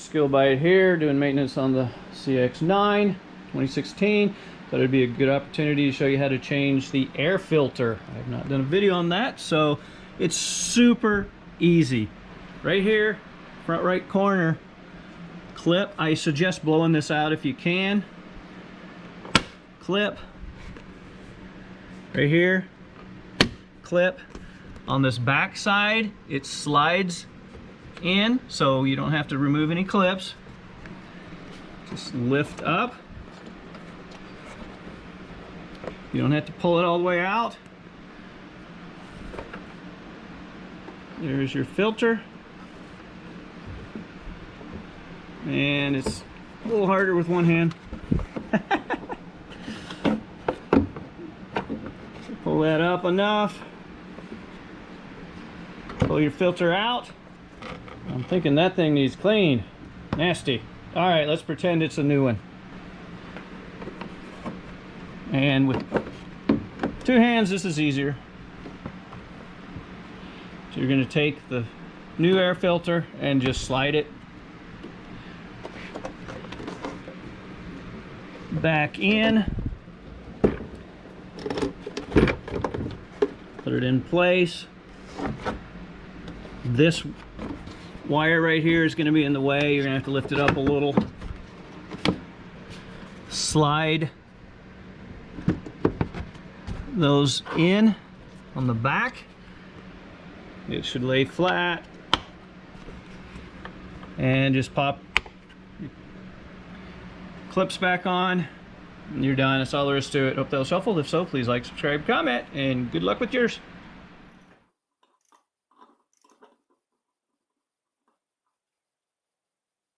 Skill Bite here, doing maintenance on the CX-9 2016. Thought it'd be a good opportunity to show you how to change the air filter. I have not done a video on that, so it's super easy. Right here, front right corner, clip. I suggest blowing this out if you can. Clip. Right here, clip. On this back side, it slides in, so you don't have to remove any clips. Just lift up. You don't have to pull it all the way out. There's your filter. And it's a little harder with one hand. Pull that up enough. Pull your filter out. I'm thinking that thing needs clean. Nasty. Alright, let's pretend it's a new one. And with two hands, this is easier. So you're going to take the new air filter and just slide it back in. Put it in place. This wire right here is going to be in the way. You're going to have to lift it up a little. Slide those in on the back. It should lay flat. And just pop your clips back on. And you're done. That's all there is to it. Hope that was helpful. If so, please like, subscribe, comment, and good luck with yours.